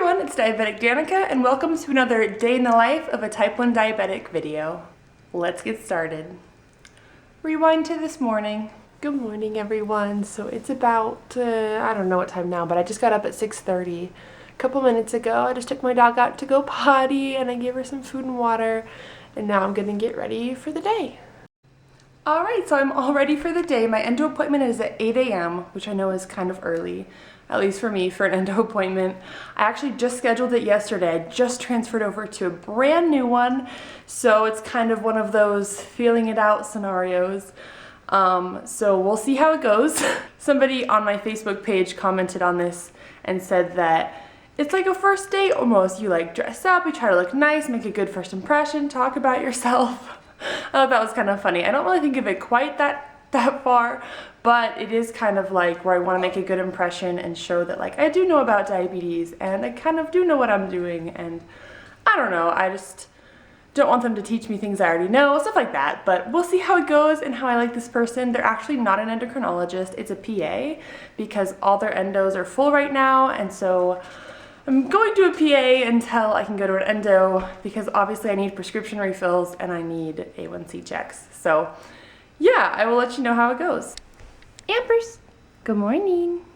everyone, it's Diabetic Danica, and welcome to another day in the life of a type 1 diabetic video. Let's get started. Rewind to this morning. Good morning, everyone. So it's about, I don't know what time now, but I just got up at 6:30. A couple minutes ago, I just took my dog out to go potty, and I gave her some food and water, and now I'm gonna get ready for the day. Alright, so I'm all ready for the day. My endo appointment is at 8 a.m., which I know is kind of early, at least for me, for an endo appointment. I actually just scheduled it yesterday. I just transferred over to a brand new one, so it's kind of one of those feeling it out scenarios. So we'll see how it goes. Somebody on my Facebook page commented on this and said that it's like a first date almost. You like dress up, you try to look nice, make a good first impression, talk about yourself. I thought that was kind of funny. I don't really think of it quite that far, but it is kind of like where I want to make a good impression and show that like I do know about diabetes and I kind of do know what I'm doing, and I don't know, I just don't want them to teach me things I already know, stuff like that. But we'll see how it goes and how I like this person. They're actually not an endocrinologist, it's a PA, because all their endos are full right now, and so I'm going to a PA until I can go to an endo, because obviously I need prescription refills and I need A1C checks. So yeah, I will let you know how it goes. Ampers, good morning.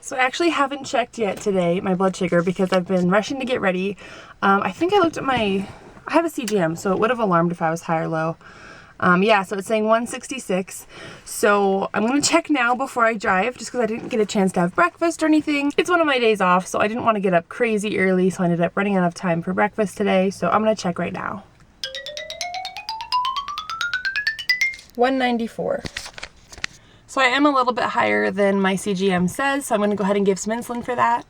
So I actually haven't checked yet today my blood sugar because I've been rushing to get ready. I think I looked at I have a CGM, so it would have alarmed if I was high or low. Yeah, so it's saying 166. So I'm going to check now before I drive, just because I didn't get a chance to have breakfast or anything. It's one of my days off, so I didn't want to get up crazy early, so I ended up running out of time for breakfast today. So I'm going to check right now. 194. So I am a little bit higher than my CGM says, so I'm going to go ahead and give some insulin for that.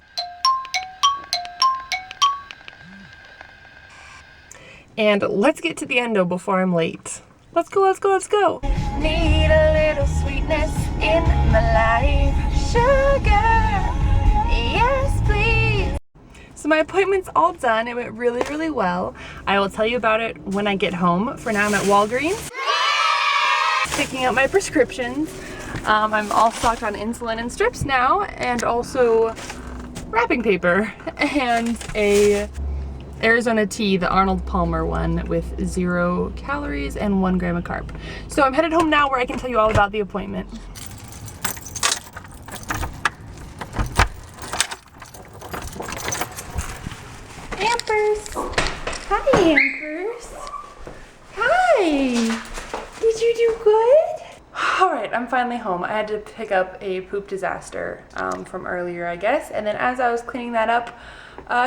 And let's get to the endo before I'm late. Let's go, let's go, let's go. Need a little sweetness in my life. Sugar, yes please. So my appointment's all done. It went really, really well. I will tell you about it when I get home. For now I'm at Walgreens, picking up my prescriptions. I'm all stocked on insulin and strips now, and also wrapping paper and a Arizona tea, the Arnold Palmer one, with 0 calories and 1 gram of carb. So I'm headed home now where I can tell you all about the appointment. Hampers! Hi, Hampers! Hi! Did you do good? Alright, I'm finally home. I had to pick up a poop disaster from earlier, I guess, and then as I was cleaning that up,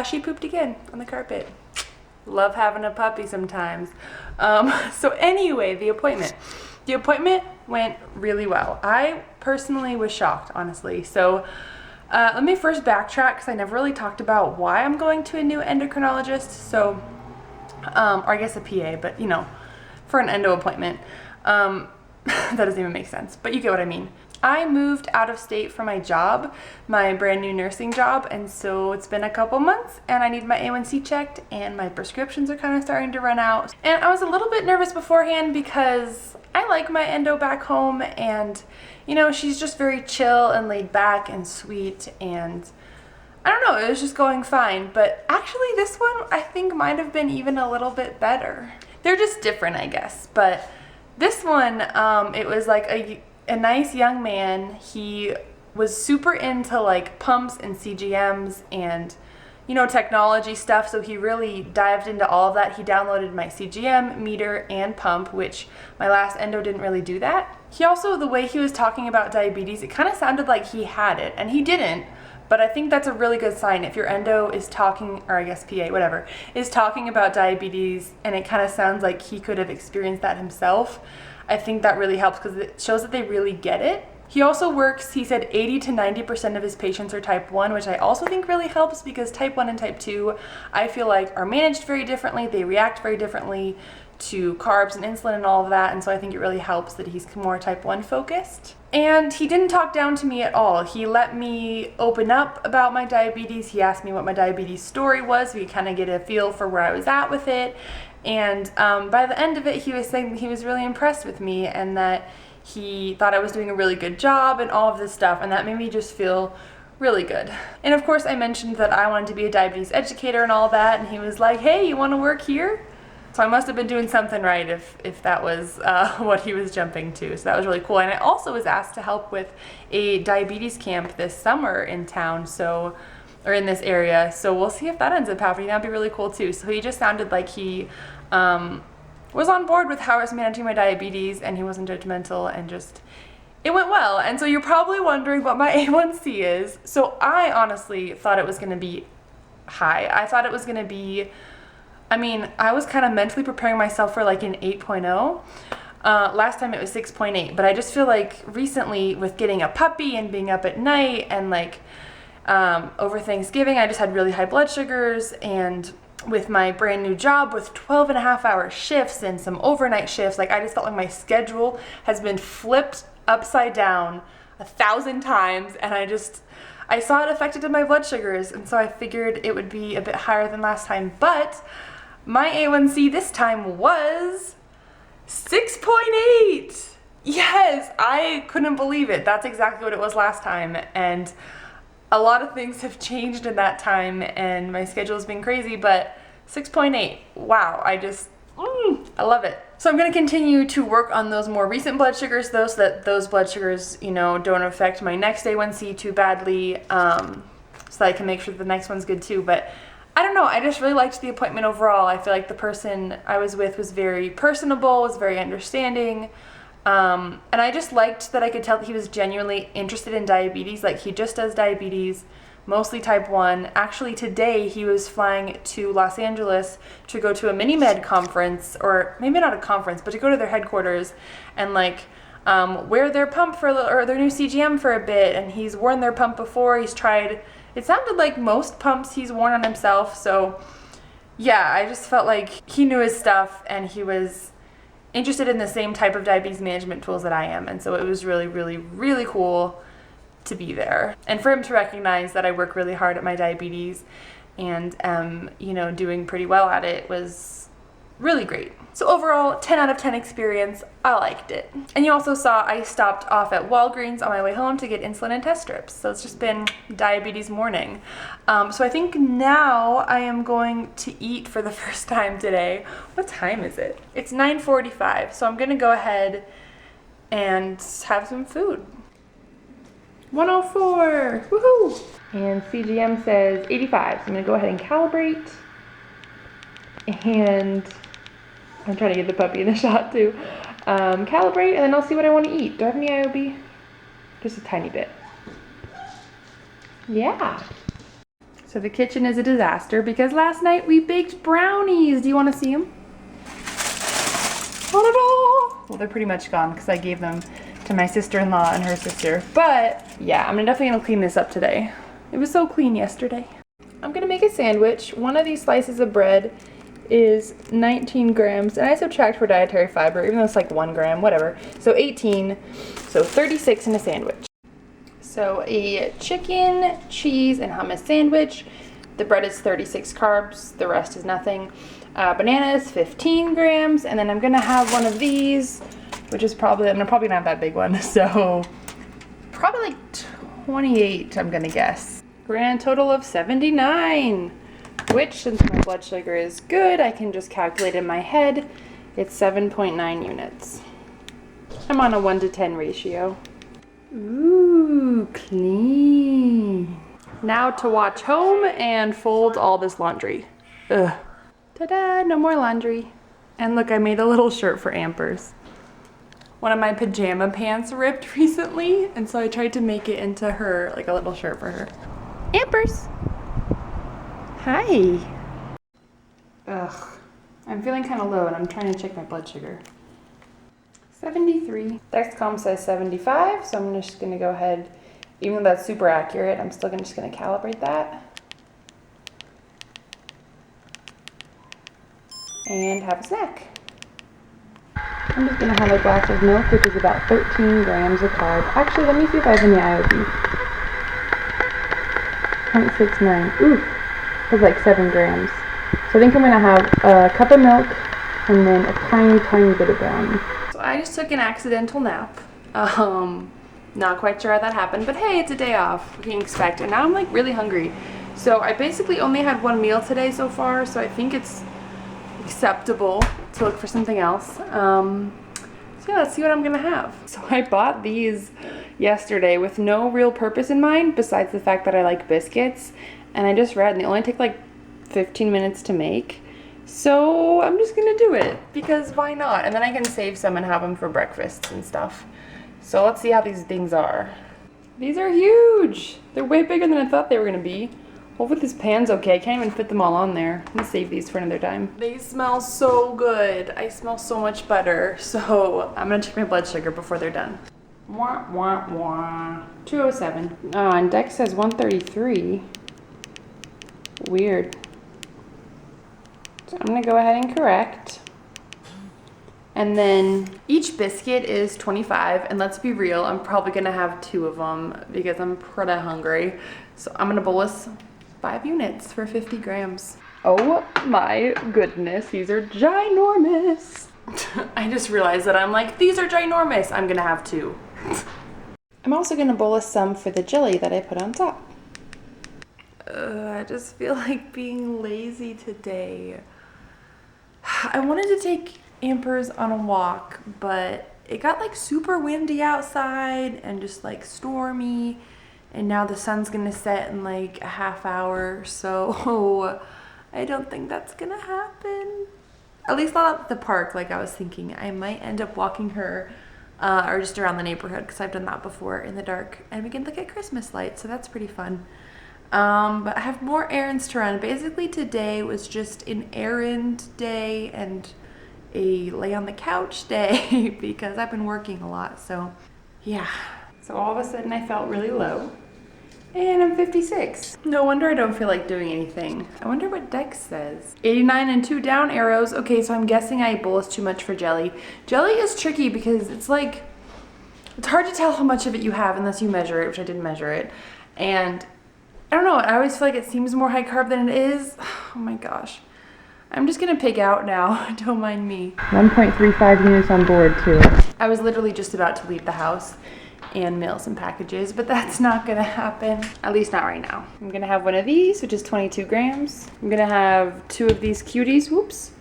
she pooped again on the carpet. Love having a puppy sometimes. So anyway, the appointment. The appointment went really well. I personally was shocked, honestly. So let me first backtrack, because I never really talked about why I'm going to a new endocrinologist. So, or I guess a PA, but you know, for an endo appointment. That doesn't even make sense, but you get what I mean. I moved out of state for my job, my brand new nursing job, and so it's been a couple months and I need my A1C checked and my prescriptions are kind of starting to run out. And I was a little bit nervous beforehand because I like my endo back home, and you know, she's just very chill and laid back and sweet, and I don't know, it was just going fine. But actually this one I think might have been even a little bit better. They're just different, I guess, but this one, it was like a nice young man. He was super into like pumps and CGMs and, you know, technology stuff, so he really dived into all of that. He downloaded my CGM, meter, and pump, which my last endo didn't really do that. He also, the way he was talking about diabetes, it kind of sounded like he had it, and he didn't. But I think that's a really good sign if your endo is talking, or I guess PA, whatever, is talking about diabetes and it kind of sounds like he could have experienced that himself. I think that really helps because it shows that they really get it. He also works, he said 80 to 90% of his patients are type 1, which I also think really helps because type 1 and type 2, I feel like are managed very differently. They react very differently to carbs and insulin and all of that, and so I think it really helps that he's more type 1 focused. And he didn't talk down to me at all. He let me open up about my diabetes. He asked me what my diabetes story was. We kind of get a feel for where I was at with it. And by the end of it, he was saying that he was really impressed with me and that he thought I was doing a really good job and all of this stuff. And that made me just feel really good. And of course I mentioned that I wanted to be a diabetes educator and all that, and he was like, hey, you want to work here? So I must have been doing something right if that was what he was jumping to. So that was really cool. And I also was asked to help with a diabetes camp this summer in town, or in this area. So we'll see if that ends up happening. That'd be really cool too. So he just sounded like he was on board with how I was managing my diabetes, and he wasn't judgmental, and just, it went well. And so you're probably wondering what my A1C is. So I honestly thought it was gonna be high. I thought it was gonna be, I was kind of mentally preparing myself for like an 8.0. Last time it was 6.8, but I just feel like recently with getting a puppy and being up at night and like over Thanksgiving, I just had really high blood sugars, and with my brand new job with 12.5-hour shifts and some overnight shifts, like I just felt like my schedule has been flipped upside down 1,000 times, and I saw it affected my blood sugars, and so I figured it would be a bit higher than last time. But my A1C this time was 6.8. Yes, I couldn't believe it. That's exactly what it was last time, and a lot of things have changed in that time, and my schedule's been crazy, but 6.8, wow, I love it. So I'm going to continue to work on those more recent blood sugars, though, so that those blood sugars, don't affect my next A1C too badly, so that I can make sure the next one's good too. But I don't know, I just really liked the appointment overall. I feel like the person I was with was very personable, was very understanding, and I just liked that I could tell that he was genuinely interested in diabetes. Like, he just does diabetes, mostly type 1. Actually, today he was flying to Los Angeles to go to a mini-med conference, or maybe not a conference, but to go to their headquarters and wear their pump or their new CGM for a bit. And he's worn their pump before. He's tried, it sounded like most pumps he's worn on himself. So yeah, I just felt like he knew his stuff, and he was interested in the same type of diabetes management tools that I am. And so it was really, really, really cool to be there, and for him to recognize that I work really hard at my diabetes and doing pretty well at it was really great. So overall, 10 out of 10 experience. I liked it. And you also saw I stopped off at Walgreens on my way home to get insulin and test strips. So it's just been diabetes morning. So I think now I am going to eat for the first time today. What time is it? It's 9:45. So I'm gonna go ahead and have some food. 104, woohoo! And CGM says 85, so I'm gonna go ahead and calibrate. And I'm trying to get the puppy in the shot too. Calibrate, and then I'll see what I want to eat. Do I have any IOB? Just a tiny bit. Yeah. So the kitchen is a disaster because last night we baked brownies. Do you want to see them? Well, they're pretty much gone because I gave them to my sister-in-law and her sister. But yeah, I'm definitely gonna clean this up today. It was so clean yesterday. I'm gonna make a sandwich. One of these slices of bread is 19 grams, and I subtract for dietary fiber, even though it's like 1 gram, whatever. So 18, so 36 in a sandwich. So a chicken, cheese, and hummus sandwich. The bread is 36 carbs, the rest is nothing. Banana is 15 grams, and then I'm gonna have one of these, which is probably, I'm probably not that big one, so probably like 28, I'm gonna guess. Grand total of 79, which, since my blood sugar is good, I can just calculate in my head. It's 7.9 units. I'm on a 1:10 ratio. Ooh, clean. Now to watch home and fold all this laundry. Ugh. Ta-da, no more laundry. And look, I made a little shirt for Ampers. One of my pajama pants ripped recently, and so I tried to make it into her, like a little shirt for her. Ampers! Hi! Ugh. I'm feeling kind of low, and I'm trying to check my blood sugar. 73. Dexcom says 75, so I'm just gonna go ahead, even though that's super accurate, I'm still just gonna calibrate that. And have a snack. I'm just gonna have a glass of milk, which is about 13 grams of carb. Actually, let me see if I have any IOD. 0.69. Ooh, that's like 7 grams. So I think I'm gonna have a cup of milk and then a tiny, tiny bit of brownie. So I just took an accidental nap. Not quite sure how that happened, but hey, it's a day off. What can you expect? And now I'm like really hungry. So I basically only had one meal today so far, so I think it's acceptable to look for something else. So yeah, let's see what I'm gonna have. So I bought these yesterday with no real purpose in mind besides the fact that I like biscuits, and I just read and they only take like 15 minutes to make. So I'm just gonna do it because why not? And then I can save some and have them for breakfasts and stuff. So let's see how these things are. These are huge. They're way bigger than I thought they were gonna be. Hopefully this pan's okay. I can't even fit them all on there. I'm gonna save these for another time. They smell so good. I smell so much better. So I'm gonna check my blood sugar before they're done. Wah, wah, wah. 207. Oh, and Dex says 133. Weird. So I'm gonna go ahead and correct. And then each biscuit is 25, and let's be real, I'm probably gonna have 2 of them because I'm pretty hungry. So I'm gonna bolus 5 units for 50 grams. Oh my goodness, these are ginormous. I just realized that I'm like, these are ginormous. I'm gonna have 2. I'm also gonna bolus some for the jelly that I put on top. I just feel like being lazy today. I wanted to take Ampers on a walk, but it got like super windy outside and just like stormy, and now the sun's gonna set in like a half hour, so I don't think that's gonna happen. At least not at the park like I was thinking. I might end up walking her or just around the neighborhood because I've done that before in the dark, and we can look at Christmas lights, so that's pretty fun. But I have more errands to run. Basically today was just an errand day and a lay on the couch day because I've been working a lot, so yeah. So all of a sudden I felt really low, and I'm 56. No wonder I don't feel like doing anything. I wonder what Dex says. 89 and 2 down arrows. Okay, so I'm guessing I bolus too much for jelly. Jelly is tricky because it's like, it's hard to tell how much of it you have unless you measure it, which I didn't measure it. And I don't know, I always feel like it seems more high carb than it is. Oh my gosh. I'm just gonna pig out now, don't mind me. 1.35 units on board too. I was literally just about to leave the house and mail some packages, but that's not gonna happen. At least not right now. I'm gonna have one of these, which is 22 grams. I'm gonna have 2 of these cuties, whoops,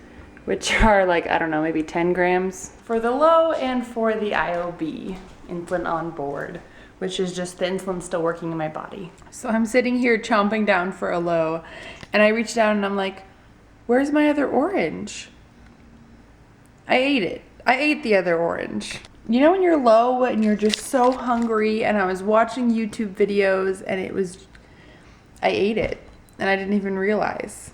which are like, I don't know, maybe 10 grams. For the low and for the IOB, insulin on board, which is just the insulin still working in my body. So I'm sitting here chomping down for a low, and I reach down and I'm like, where's my other orange? I ate it. I ate the other orange. You know when you're low and you're just so hungry, and I was watching YouTube videos and I ate it and I didn't even realize.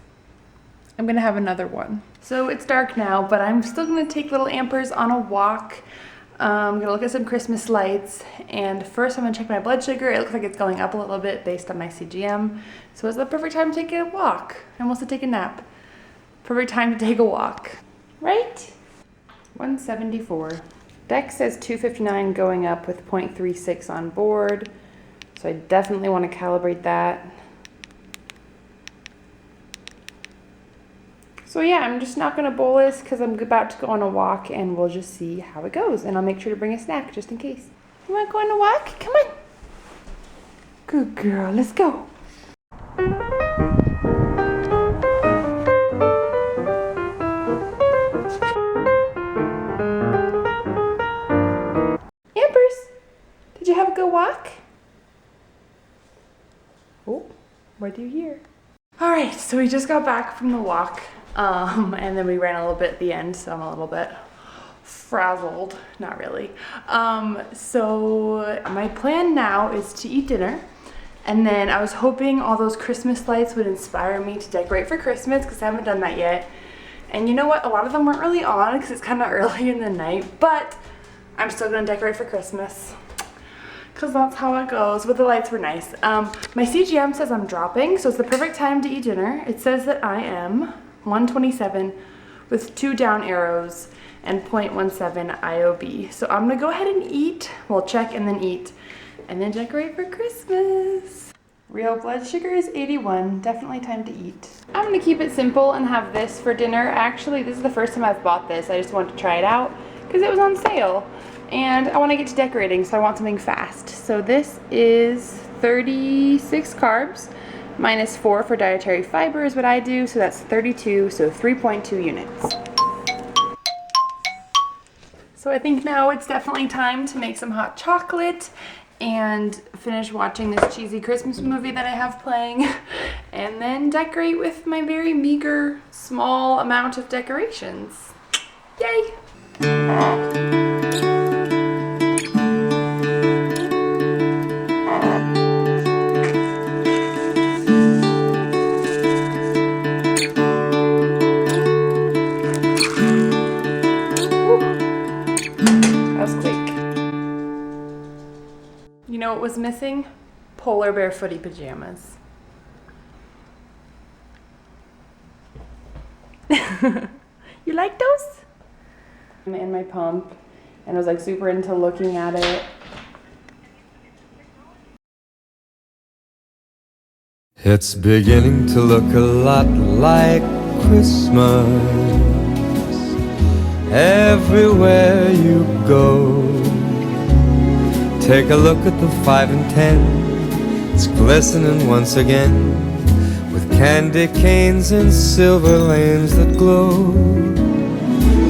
I'm gonna have another one. So it's dark now, but I'm still gonna take little Ampers on a walk. I'm gonna look at some Christmas lights, and first I'm gonna check my blood sugar. It looks like it's going up a little bit based on my CGM. So it's the perfect time to take a walk. I almost to take a nap. Perfect time to take a walk, right? 174. Dex says 259 going up with 0.36 on board. So I definitely want to calibrate that. So yeah, I'm just not gonna bolus because I'm about to go on a walk, and we'll just see how it goes. And I'll make sure to bring a snack just in case. You wanna go on a walk? Come on. Good girl, let's go. Did you have a good walk? Oh, what do you hear? All right, so we just got back from the walk, and then we ran a little bit at the end, so I'm a little bit frazzled. Not really. So my plan now is to eat dinner, and then I was hoping all those Christmas lights would inspire me to decorate for Christmas because I haven't done that yet. And you know what? A lot of them weren't really on because it's kind of early in the night, but I'm still gonna decorate for Christmas, because that's how it goes. But the lights were nice. My CGM says I'm dropping, so it's the perfect time to eat dinner. It says that I am 127 with 2 down arrows and 0.17 IOB. So I'm gonna go ahead and eat. We'll check and then eat, and then decorate for Christmas. Real blood sugar is 81. Definitely time to eat. I'm gonna keep it simple and have this for dinner. Actually, this is the first time I've bought this. I just wanted to try it out because it was on sale. and I want to get to decorating, so I want something fast. So this is 36 carbs, minus 4 for dietary fiber is what I do, so that's 32, so 3.2 units. So I think now it's definitely time to make some hot chocolate and finish watching this cheesy Christmas movie that I have playing, and then decorate with my very meager, small amount of decorations. Yay! You know what was missing? Polar bear footy pajamas. You like those? I'm in my pump and I was like super into looking at it. It's beginning to look a lot like Christmas everywhere you go. Take a look at the 5 and 10. It's glistening once again with candy canes and silver lanes that glow.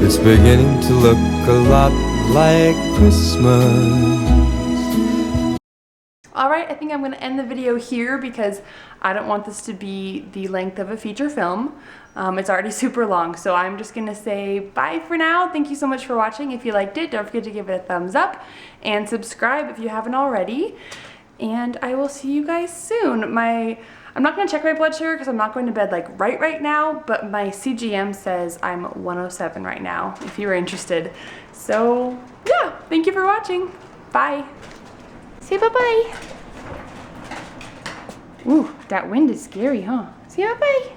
It's beginning to look a lot like Christmas. Alright, I think I'm going to end the video here because I don't want this to be the length of a feature film. It's already super long, so I'm just going to say bye for now. Thank you so much for watching. If you liked it, don't forget to give it a thumbs up and subscribe if you haven't already. And I will see you guys soon. I'm not going to check my blood sugar because I'm not going to bed like right now, but my CGM says I'm 107 right now, if you were interested. So yeah, thank you for watching. Bye. Say bye-bye. Ooh, that wind is scary, huh? Say bye-bye.